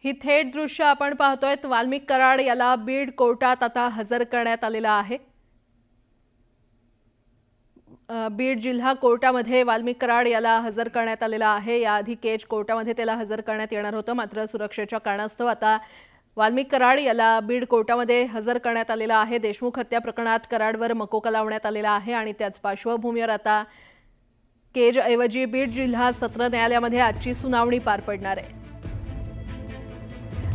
ही थेट दृश्य आपण पाहतोय। वाल्मिक कराड याला बीड कोर्टात आता हजर करण्यात आलेला आहे। बीड जिल्हा कोर्टामध्ये वाल्मिक कराड याला हजर करण्यात आलेला आहे। याआधी केज कोर्टामध्ये त्याला हजर करण्यात येणार होतं, मात्र सुरक्षेच्या कारणास्तव आता वाल्मिक कराड याला बीड कोर्टामध्ये हजर करण्यात आलेला आहे। देशमुख हत्या प्रकरणात कराडवर मकोका लावण्यात आलेला आहे आणि त्याच पार्श्वभूमीवर आता केज ऐवजी बीड जिल्हा सत्र न्यायालयामध्ये आजची सुनावणी पार पडणार आहे।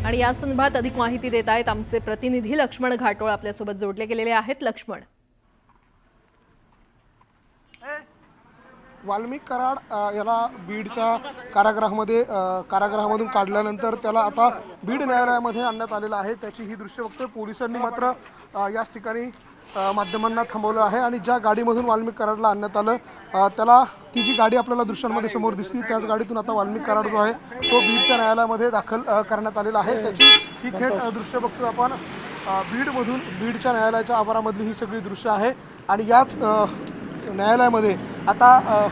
आणि या संदर्भात अधिक माहिती देत आहेत आमचे प्रतिनिधी लक्ष्मण घाटोळ आपल्यासोबत जोडले गेलेले आहेत। लक्ष्मण, वाल्मिक कराड याला बीडच्या कारागृहामधून काढल्यानंतर त्याला आता बीड न्यायालयामध्ये आणण्यात आलेलं आहे। त्याची ही दृश्य बघतोय। पोलिसांनी मात्र याच ठिकाणी माध्यमांना थांबवलं आहे आणि ज्या गाडीमधून वाल्मिक कराडला आणण्यात आलं त्याला ती जी गाडी आपल्याला दृश्यांमध्ये समोर दिसती त्याच गाडीतून आता वाल्मिक कराड जो आहे तो बीडच्या न्यायालयामध्ये दाखल करण्यात आलेला आहे। त्याची ही थेट दृश्य बघतोय आपण बीडच्या न्यायालयाच्या आवारामधली ही सगळी दृश्य आहे आणि याच न्यायालयामध्ये आता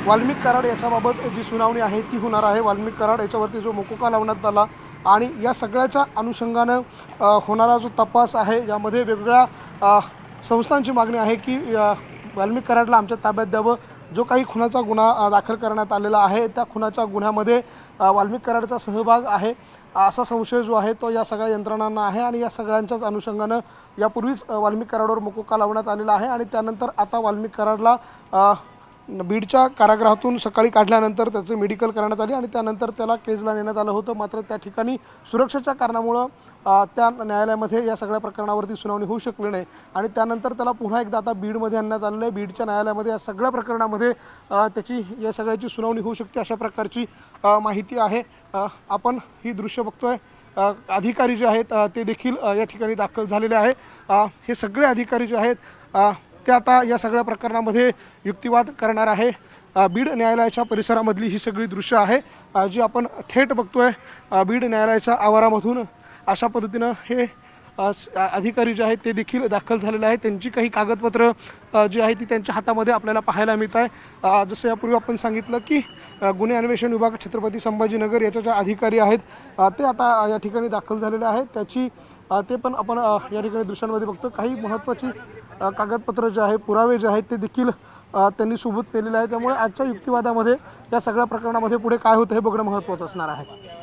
वाल्मिक कराड याच्याबाबत जी सुनावणी आहे ती होणार आहे। वाल्मिक कराड याच्यावरती जो मकोका लावण्यात आला आणि या सगळ्याच्या अनुषंगानं होणारा जो तपास आहे यामध्ये वेगवेगळ्या संस्थांची मागणी आहे की वाल्मिक कराडला आमच्या ताब्यात द्यावं। जो काही खुनाचा गुन्हा दाखल करण्यात आलेला आहे त्या खुनाच्या गुन्ह्यामध्ये वाल्मिक कराडचा सहभाग आहे असा संशय जो आहे तो या सगळ्या यंत्रणांना आहे आणि या सगळ्यांच्याच अनुषंगानं यापूर्वीच वाल्मिक कराडवर मकोका लावण्यात आलेला आहे आणि त्यानंतर आता वाल्मिक कराडला बीडच्या कारागृहातून सकाळी काढल्यानंतर त्याचे मेडिकल करण्यात आले आणि त्यानंतर त्याला केजला नेण्यात आलं होतं। मात्र त्या ठिकाणी सुरक्षेच्या कारणामुळं त्या न्यायालयामध्ये या सगळ्या प्रकरणावरती सुनावणी होऊ शकली नाही आणि त्यानंतर त्याला पुन्हा एकदा आता बीडमध्ये आणण्यात आलेलं आहे। बीडच्या न्यायालयामध्ये या सगळ्या प्रकरणामध्ये त्याची या सगळ्याची सुनावणी होऊ शकते अशा प्रकारची माहिती आहे। आपण ही दृश्य बघतोय। अधिकारी जे आहेत ते देखील या ठिकाणी दाखल झालेले आहे। हे सगळे अधिकारी जे आहेत ते आता या सगळ्या प्रकरणामध्ये युक्तिवाद करणार आहे। बीड न्यायालयाच्या परिसरामधली ही सगळी दृश्य आहे जी आपण थेट बघतोय। बीड न्यायालयाच्या आवारामधून अशा पद्धतीनं हे अधिकारी जे आहेत ते देखील दाखल झालेले आहेत। त्यांची काही कागदपत्र जी आहे ती त्यांच्या हातामध्ये आपल्याला पाहायला मिळत आहे। जसं यापूर्वी आपण सांगितलं की गुन्हे अन्वेषण विभाग छत्रपती संभाजीनगर याच्या ज्या अधिकारी आहेत ते आता या ठिकाणी दाखल झालेले आहेत। त्याची ते पण आपण या ठिकाणी दृश्यांमध्ये बघतो। काही महत्त्वाची कागदपत्र जे आहे पुरावे जे आहेत ते देखील त्यांनी सोबत केलेले आहे। त्यामुळे आजच्या युक्तिवादामध्ये या सगळ्या प्रकरणामध्ये पुढे काय होतं हे बघणं महत्त्वाचं असणार आहे।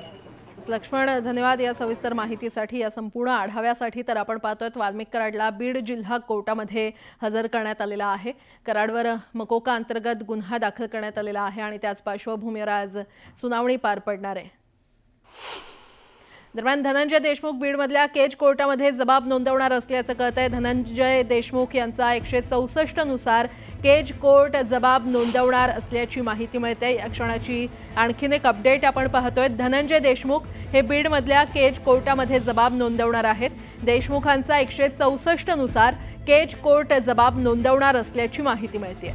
लक्ष्मण, धन्यवाद या सविस्तर माहितीसाठी, या संपूर्ण आढाव्यासाठी। तर आपण पाहतोय वाल्मिक कराडला बीड जिल्हा कोर्टामध्ये हजर करण्यात आलेला आहे। कराडवर मकोका अंतर्गत गुन्हा दाखल करण्यात आलेला आहे आणि त्याच पार्श्वभूमीवर आज सुनावणी पार पडणार आहे। दरम्यान धनंजय देशमुख बीडमधल्या केज कोर्टामध्ये जबाब नोंदवणार असल्याचं कळतंय। धनंजय देशमुख यांचा 164 नुसार केज कोर्ट जबाब नोंदवणार असल्याची माहिती मिळते। या क्षणाची आणखीन एक अपडेट आपण पाहतोय। धनंजय देशमुख हे बीडमधल्या केज कोर्टामध्ये जबाब नोंदवणार आहेत। देशमुखांचा 164 नुसार केज कोर्ट जबाब नोंदवणार असल्याची माहिती मिळते।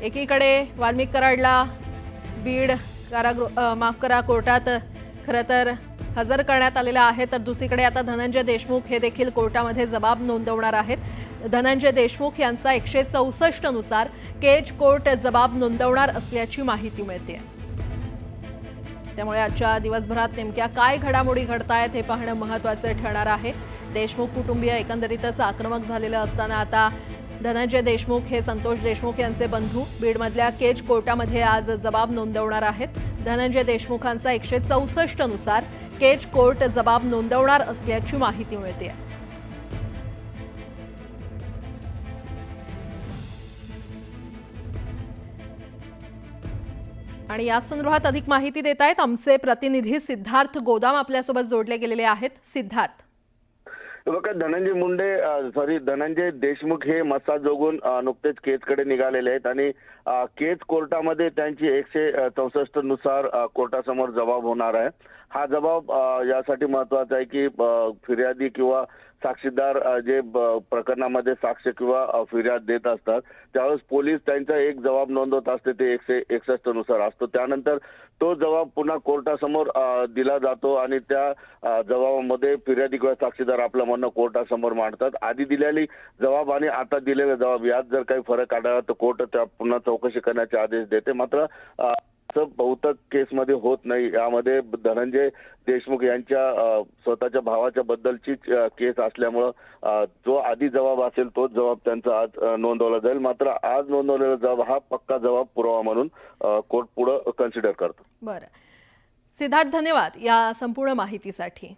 एकीकडे वाल्मिक कराडला बीड कोर्टात खरं तर हजर करण्यात आलेला आहे, तर दुसरीकडे आता धनंजय देशमुख हे देखील कोर्टामध्ये जबाब नोंदवणार आहेत। धनंजय देशमुख यांचा 164 नुसार केज कोर्ट जबाब नोंदवणार असल्याची माहिती मिळते। त्यामुळे आजच्या दिवसभरात नेमक्या काय घडामोडी घडतायत हे पाहणं महत्त्वाचं ठरणार आहे। देशमुख कुटुंबीय एकंदरीतच आक्रमक झालेलं असताना आता धनंजय देशमुख हे संतोष देशमुख यांचे बंधू बीडमधल्या केज कोर्टामध्ये आज जबाब नोंदवणार आहेत। धनंजय देशमुखांचा 164 नुसार केज कोर्ट जबाब नोंदवणार असल्याची माहिती मिळते। आणि या संदर्भात अधिक माहिती देत आहेत आमचे प्रतिनिधी सिद्धार्थ गोदाम आपल्यासोबत जोडले गेलेले आहेत। सिद्धार्थ, बघा, धनंजय देशमुख हे मस्सा जोगून नुकतेच केजकडे निघालेले आहेत आणि केज कोर्टामध्ये त्यांची 164 नुसार कोर्टासमोर जबाब होणार आहे। हा जबाब यासाठी महत्वाचा आहे की फिर्यादी किंवा साक्षीदार जे प्रकरणामध्ये साक्ष किंवा फिर्याद देत असतात त्यावेळेस पोलीस त्यांचा एक जबाब नोंदवत असते, ते 161 नुसार असतो। त्यानंतर तो जबाब पुन्हा कोर्टासमोर दिला जातो आणि त्या जबाबामध्ये फिर्यादी किंवा साक्षीदार आपलं म्हणणं कोर्टासमोर मांडतात। आधी दिलेली जबाब आणि आता दिलेला जबाब यात जर काही फरक आढळला तर कोर्ट त्या पुन्हा चौकशी करण्याचे आदेश देते। मात्र असं बहुतेक केसमध्ये होत नाही. यामध्ये धनंजय देशमुख यांच्या स्वतःच्या भावाच्या बद्दलचीच केस असल्यामुळं जो आधी जबाब असेल तोच जबाब त्यांचा आज नोंदवला जाईल. मात्र आज नोंदवलेला जबाब हा पक्का जबाब पुरावा म्हणून कोर्ट पुढे कन्सिडर करतो. बरं, सिद्धार्थ, धन्यवाद या संपूर्ण माहितीसाठी.